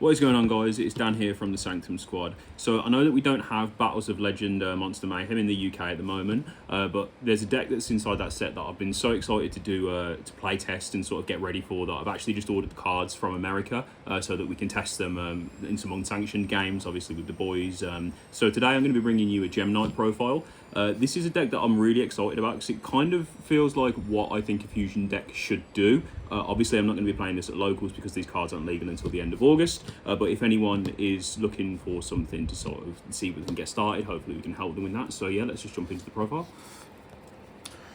What is going on, guys? It's Dan here from the Sanctum squad. So I know that we don't have Battles of Legend Monster Mayhem in the UK at the moment, but there's a deck that's inside that set that I've been so excited to do to play test and sort of get ready for, that I've actually just ordered the cards from America so that we can test them in some unsanctioned games, obviously with the boys. So today I'm going to be bringing you a Gem Knight profile. This is a deck that I'm really excited about because it kind of feels like what I think a Fusion deck should do. Obviously, I'm not going to be playing this at locals because these cards aren't legal until the end of August. But if anyone is looking for something to sort of see if we can get started, hopefully we can help them with that. So yeah, let's just jump into the profile.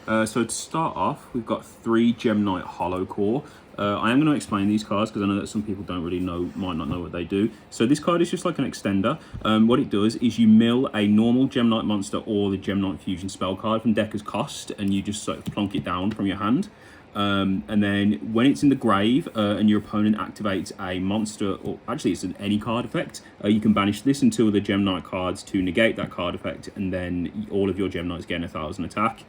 So to start off, we've got 3 Gem Knight Hollow Core. I am going to explain these cards because I know that some people don't really know, might not know what they do. So this card is just like an extender. What it does is you mill a normal Gem Knight monster or the Gem Knight Fusion spell card from deck as cost, and you just sort of plonk it down from your hand. And then when it's in the grave and your opponent activates a monster, or actually it's an any card effect, you can banish this and 2 of the Gem Knight cards to negate that card effect, and then all of your Gem Knights gain 1,000 attack.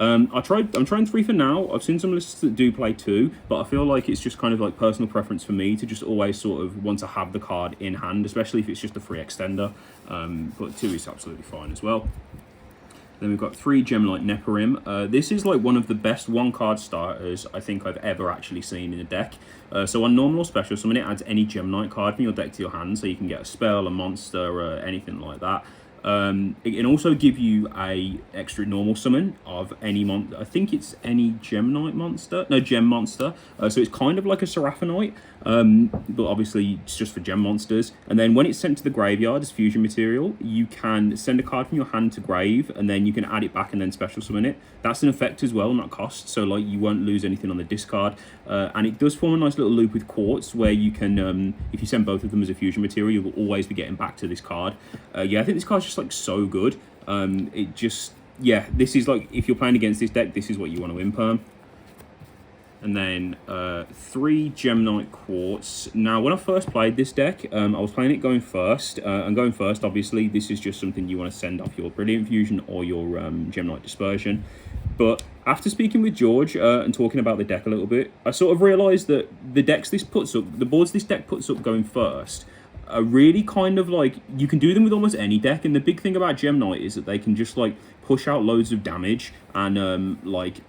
I'm trying 3 for now. I've seen some lists that do play 2, but I feel like it's just kind of like personal preference for me to just always sort of want to have the card in hand, especially if it's just a free extender. But 2 is absolutely fine as well. Then we've got 3 Gem Knight Neparim. This is like one of the best 1-card starters I think I've ever actually seen in a deck. So on normal or special summon, it adds any Gem Knight card from your deck to your hand, so you can get a spell, a monster, anything like that. It can also give you a extra normal summon of any I think it's any Gem Knight monster, no, Gem monster. So it's kind of like a Seraphonite, but obviously it's just for gem monsters. And then when it's sent to the graveyard as fusion material, you can send a card from your hand to grave, and then you can add it back and then special summon it. That's an effect as well, not cost, so like you won't lose anything on the discard. And it does form a nice little loop with quartz where you can, if you send both of them as a fusion material, you will always be getting back to this card. Yeah, I think this card's just like so good. It just, yeah, this is like, if you're playing against this deck, this is what you want to imperm. And then 3 Gem Knight Quartz. Now, when I first played this deck, I was playing it going first. And going first, obviously, this is just something you want to send off your Brilliant Fusion or your Gem Knight Dispersion. But after speaking with George and talking about the deck a little bit, I sort of realised that the boards this deck puts up going first are really kind of like, you can do them with almost any deck. And the big thing about Gem Knight is that they can just like push out loads of damage and like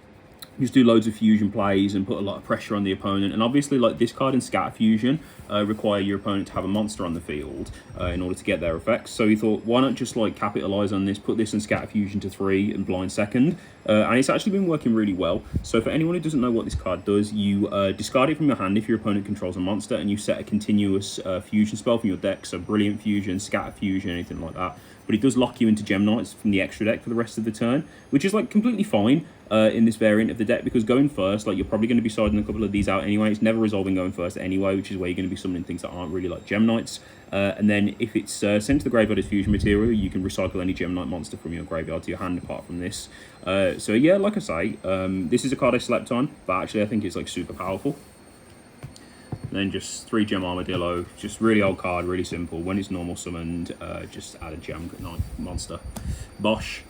just do loads of fusion plays and put a lot of pressure on the opponent. And obviously, like this card and Scatter Fusion require your opponent to have a monster on the field in order to get their effects. So he thought, why not just like capitalize on this, put this and Scatter Fusion to 3 and blind second. And it's actually been working really well. So for anyone who doesn't know what this card does, you discard it from your hand if your opponent controls a monster, and you set a continuous fusion spell from your deck. So Brilliant Fusion, Scatter Fusion, anything like that. But it does lock you into Gem Knights from the extra deck for the rest of the turn, which is like completely fine in this variant of the deck, because going first, like you're probably going to be siding a couple of these out anyway. It's never resolving going first anyway, which is where you're going to be summoning things that aren't really like Gem Knights. And then if it's sent to the graveyard as fusion material, you can recycle any Gem Knight monster from your graveyard to your hand apart from this. So yeah, like I say, this is a card I slept on, but actually I think it's like super powerful. And then just 3 Gem Armadillo, just really old card, really simple. When it's normal summoned, just add a Gem Knight monster. Bosh.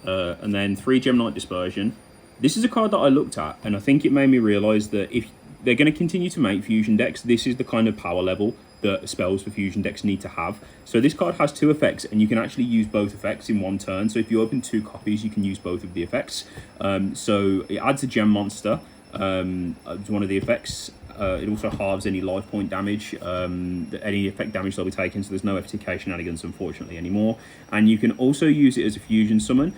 And then 3 Gem Knight Dispersion. This is a card that I looked at, and I think it made me realise that if they're going to continue to make fusion decks, this is the kind of power level that spells for fusion decks need to have. So this card has 2 effects, and you can actually use both effects in one turn. So if you open 2 copies, you can use both of the effects. So it adds a gem monster as one of the effects. It also halves any life point damage, any effect damage they'll be taking, so there's no FTK shenanigans unfortunately anymore. And you can also use it as a fusion summon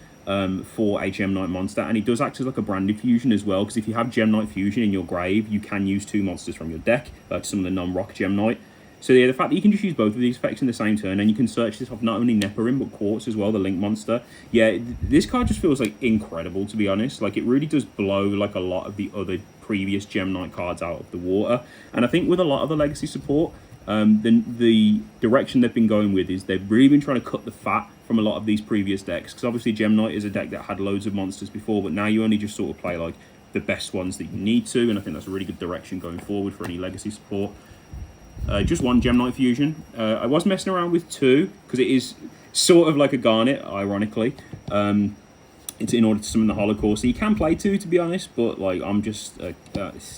for a Gem Knight monster, and it does act as like a branded fusion as well, because if you have Gem Knight Fusion in your grave, you can use 2 monsters from your deck to summon the non-rock Gem Knight. So yeah, the fact that you can just use both of these effects in the same turn, and you can search this off not only Neparim but Quartz as well, the Link monster. Yeah, this card just feels like incredible, to be honest. Like it really does blow like a lot of the other previous Gem Knight cards out of the water. And I think with a lot of the legacy support, the direction they've been going with is they've really been trying to cut the fat from a lot of these previous decks, because obviously Gem Knight is a deck that had loads of monsters before, but now you only just sort of play like the best ones that you need to, and I think that's a really good direction going forward for any legacy support. Just 1 Gem Knight Fusion. I was messing around with 2 because it is sort of like a Garnet, ironically. It's in order to summon the Holocaust. So you can play two, to be honest, but like I'm just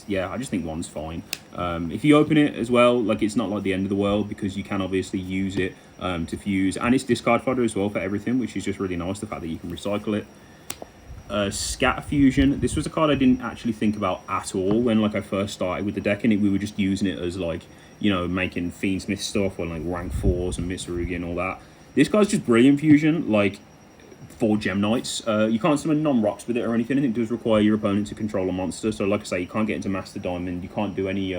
yeah, I just think one's fine. If you open it as well, like it's not like the end of the world, because you can obviously use it to fuse, and it's discard fodder as well for everything, which is just really nice, the fact that you can recycle it. Scatter Fusion. This was a card I didn't actually think about at all when like I first started with the deck, and we were just using it as like, you know, making Fiendsmith stuff or like rank 4s and Mitsurugi and all that. This card's just brilliant fusion, like 4 Gem Knights. You can't summon non-rocks with it or anything, and it does require your opponent to control a monster. So like I say, you can't get into Master Diamond, you can't do any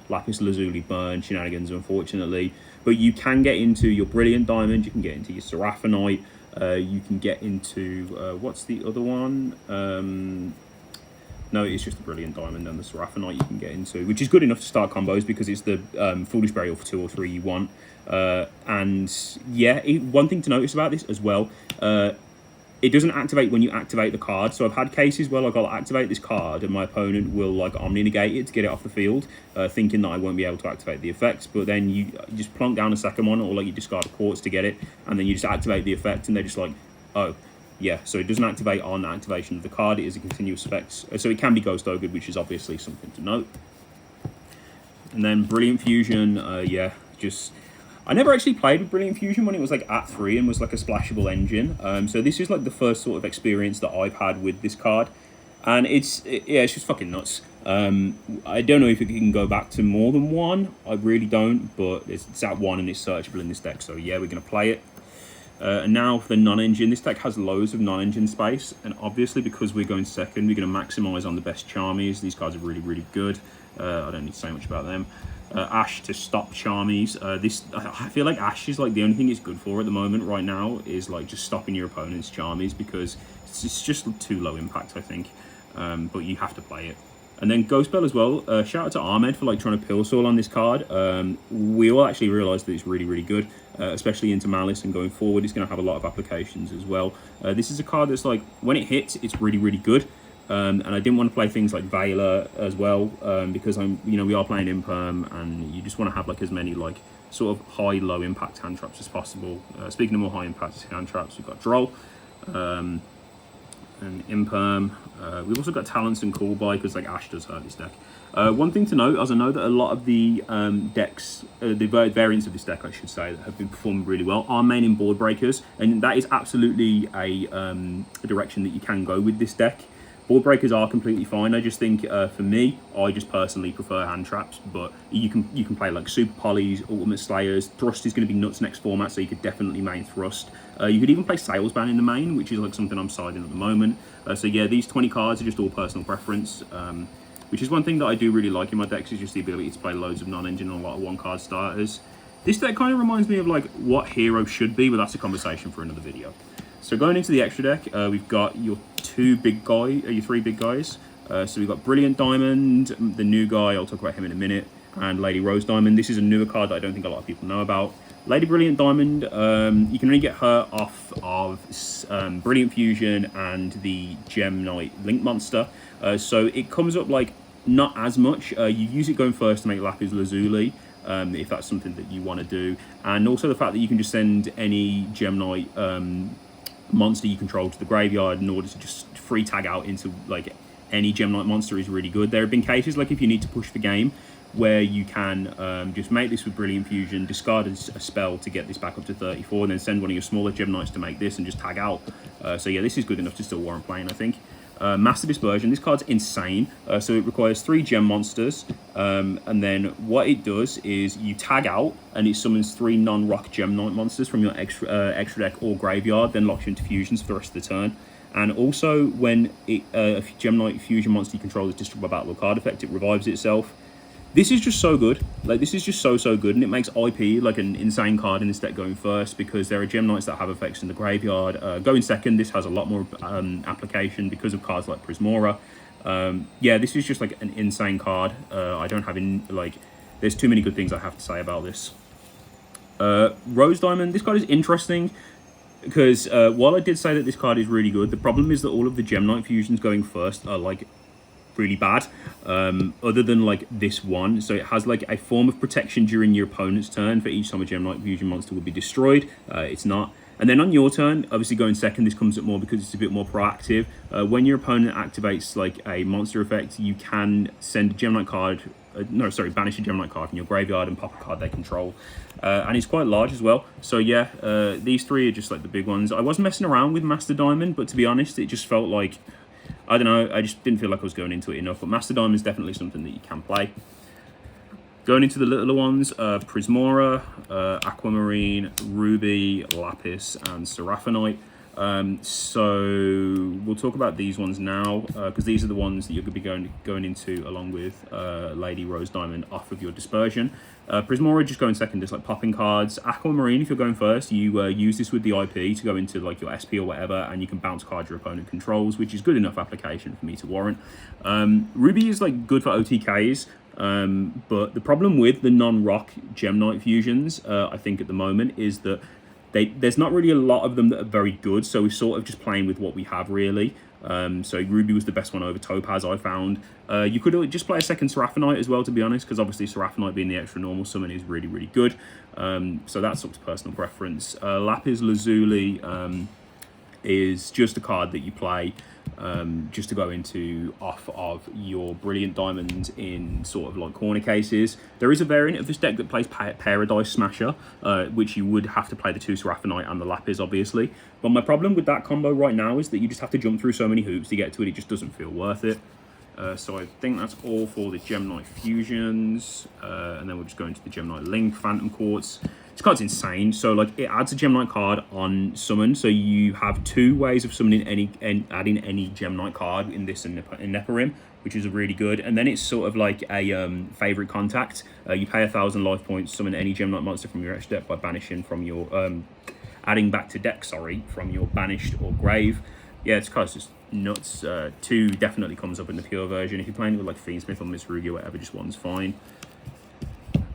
Lapis Lazuli burn shenanigans, unfortunately. But you can get into your Brilliant Diamond, you can get into your Seraphonite, you can get into, what's the other one? No, it's just the Brilliant Diamond and the Seraphonite you can get into, which is good enough to start combos because it's the Foolish Burial for 2 or 3 you want. And yeah, one thing to notice about this as well, it doesn't activate when you activate the card. So I've had cases where like I'll activate this card and my opponent will like Omni negate it to get it off the field, thinking that I won't be able to activate the effects. But then you just plonk down a second one, or like you discard a quartz to get it, and then you just activate the effect, and they're just like, oh yeah. So it doesn't activate on activation of the card. It is a continuous effect. So it can be Ghost Ogred, which is obviously something to note. And then Brilliant Fusion, yeah, just. I never actually played with Brilliant Fusion when it was like at 3 and was like a splashable engine. So this is like the first sort of experience that I've had with this card, and yeah, it's just fucking nuts. I don't know if it can go back to more than 1. I really don't, but it's at 1 and it's searchable in this deck. So yeah, we're gonna play it. And now for the non-engine. This deck has loads of non-engine space, and obviously because we're going second, we're going to maximize on the best Charmies. These cards are really, really good. I don't need to say much about them. Ash to stop Charmies. I feel like Ash is like the only thing it's good for at the moment right now is like just stopping your opponent's Charmies, because it's just too low impact, I think. But you have to play it. And then Ghost Bell as well. Shout out to Ahmed for like trying to pill Soul on this card. We all actually realised that it's really, really good, especially into Malice, and going forward it's going to have a lot of applications as well. This is a card that's like, when it hits, it's really, really good. And I didn't want to play things like Veiler as well, because we are playing Imperm, and you just want to have like as many like sort of high, low impact hand traps as possible. Speaking of more high impact hand traps, we've got Droll, and Imperm. We've also got Talents and Cool By, because like Ash does hurt this deck. One thing to note, as I know that a lot of the decks, the variants of this deck, I should say, that have been performing really well are main in Board Breakers, and that is absolutely a direction that you can go with this deck. Board Breakers are completely fine. I just think, for me, I just personally prefer hand traps, but you can play like Super Polys, Ultimate Slayers. Thrust is going to be nuts next format, so you could definitely main Thrust. You could even play Salesman in the main, which is like something I'm siding at the moment. So yeah, these 20 cards are just all personal preference, which is one thing that I do really like in my decks, is just the ability to play loads of non-engine and a lot of one-card starters. This deck kind of reminds me of like what Hero should be, but that's a conversation for another video. So going into the extra deck, we've got your three big guys. So we've got Brilliant Diamond, the new guy, I'll talk about him in a minute, and Lady Rose Diamond. This is a newer card that I don't think a lot of people know about. Lady Brilliant Diamond, you can only get her off of Brilliant Fusion and the Gem Knight Link Monster. So it comes up like not as much. You use it going first to make Lapis Lazuli, if that's something that you want to do. And also the fact that you can just send any Gem Knight monster you control to the graveyard in order to just free tag out into like any Gem Knight monster is really good. There have been cases like if you need to push the game where you can just make this with Brilliant Fusion, discard a spell to get this back up to 34, and then send one of your smaller Gem Knights to make this and just tag out. So yeah, this is good enough to still warrant playing, I think. Master Dispersion, this card's insane. So it requires 3 gem monsters, and then what it does is you tag out and it summons 3 non-rock Gem Knight monsters from your extra deck or graveyard, then locks you into fusions for the rest of the turn. And also when a Gem Knight fusion monster you control is destroyed by battle or card effect, it revives itself. This is just so good. Like, this is just so good, and it makes IP like an insane card in this deck going first, because there are Gem Knights that have effects in the graveyard. Going second, this has a lot more application because of cards like Prismora. Yeah, this is just like an insane card. I don't have there's too many good things I have to say about this. Rose Diamond, this card is interesting because while I did say that this card is really good, the problem is that all of the Gem Knight fusions going first are like really bad, other than like this one. So it has like a form of protection during your opponent's turn for each time a Gem Knight fusion monster will be destroyed. It's not. And then on your turn, obviously going second, this comes up more because it's a bit more proactive. When your opponent activates like a monster effect, you can send a Gem Knight card, banish a Gem Knight card from your graveyard and pop a card they control. And it's quite large as well. So yeah, these three are just like the big ones. I was messing around with Master Diamond, but to be honest, it just felt like, I don't know, I just didn't feel like I was going into it enough. But Master Diamond is definitely something that you can play. Going into the littler ones, Prismora, Aquamarine, Ruby, Lapis, and Seraphonite. So we'll talk about these ones now, because these are the ones that you're going to be going into along with Lady Rose Diamond off of your dispersion. Prismora just going second, just like popping cards. Aquamarine, if you're going first, you use this with the IP to go into like your SP or whatever, and you can bounce cards your opponent controls, which is good enough application for me to warrant. Ruby is like good for OTKs. But the problem with the non-rock Gem Knight fusions, I think at the moment, is that there's not really a lot of them that are very good, so we're sort of just playing with what we have, really. So Ruby was the best one over Topaz, I found. You could just play a second Seraphonite as well, to be honest, because obviously Seraphonite being the extra normal summon is really, really good. So that's up to personal preference. Lapis Lazuli is just a card that you play just to go into off of your Brilliant Diamonds in sort of like corner cases. There is a variant of this deck that plays Paradise Smasher, which you would have to play the 2 Seraphonite and the Lapis, obviously. But my problem with that combo right now is that you just have to jump through so many hoops to get to it. It just doesn't feel worth it. So I think that's all for the Gem Knight fusions. And then we'll just go into the Gem Knight Link, Phantom Quartz. This card's insane. So like it adds a Gem Knight card on summon. So you have 2 ways of summoning adding any Gem Knight card in this in Neparim, which is really good. And then it's sort of like a favorite contact. You pay 1,000 life points, summon any Gem Knight monster from your extra deck by banishing from your adding back to deck, from your banished or grave. Yeah, it's kind of just nuts. 2 definitely comes up in the pure version. If you're playing it with like Fiendsmith or Miss Rugi or whatever, just 1's fine.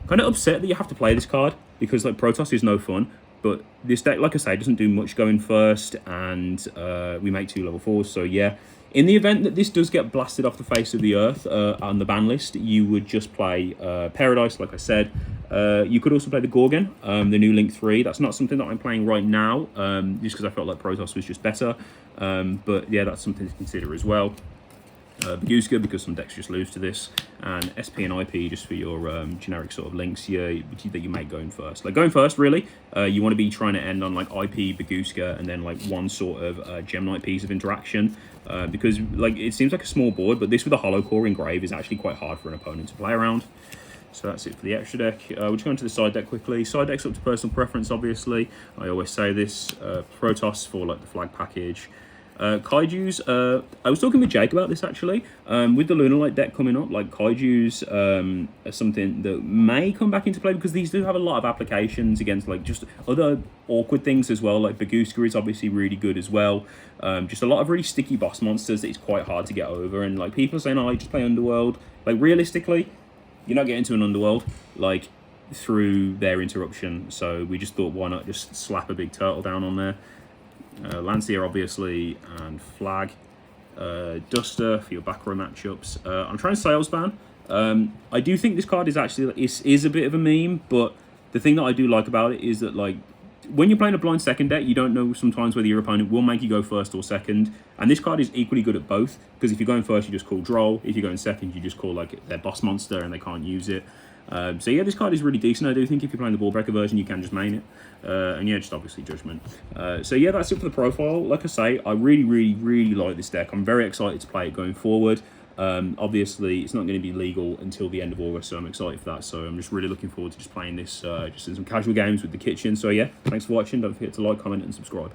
Kind of upset that you have to play this card because like Protoss is no fun, but this deck, like I say, doesn't do much going first, and we make 2 level 4s. So yeah, in the event that this does get blasted off the face of the earth on the ban list, you would just play Paradise, like I said. You could also play the Gorgon, the new Link 3. That's not something that I'm playing right now, just because I felt like Protoss was just better. But yeah, that's something to consider as well. Baguska, because some decks just lose to this, and SP and IP just for your generic sort of links that you make going first. Like going first, really, you want to be trying to end on like IP, Baguska, and then like 1 sort of Gem Knight piece of interaction, because like it seems like a small board, but this with a Hollow Core in Grave is actually quite hard for an opponent to play around. So that's it for the extra deck. We'll just go into the side deck quickly. Side deck's up to personal preference, obviously. I always say this. Protoss for like the flag package. Kaiju's, I was talking with Jake about this actually, with the Lunalight deck coming up, like Kaiju's are something that may come back into play because these do have a lot of applications against like just other awkward things as well, like Baguska is obviously really good as well. Just a lot of really sticky boss monsters that it's quite hard to get over, and like people are saying, oh, I just play Underworld. Like realistically, you're not getting to an Underworld like through their interruption, so we just thought why not just slap a big turtle down on there. Lancier, obviously, and Flag. Duster for your back row matchups. I'm trying to sales ban. I do think this card is actually is a bit of a meme, but the thing that I do like about it is that like when you're playing a blind second deck, you don't know sometimes whether your opponent will make you go first or second, and this card is equally good at both, because if you're going first, you just call Droll. If you're going second, you just call like their boss monster and they can't use it. So yeah, this card is really decent. I do think if you're playing the ball breaker version, you can just main it. And yeah, just obviously Judgment. So yeah, that's it for the profile. Like I say, I really like this deck. I'm very excited to play it going forward. Obviously, it's not going to be legal until the end of August, so I'm excited for that. So I'm just really looking forward to just playing this just in some casual games with the kitchen. So yeah, thanks for watching. Don't forget to like, comment, and subscribe.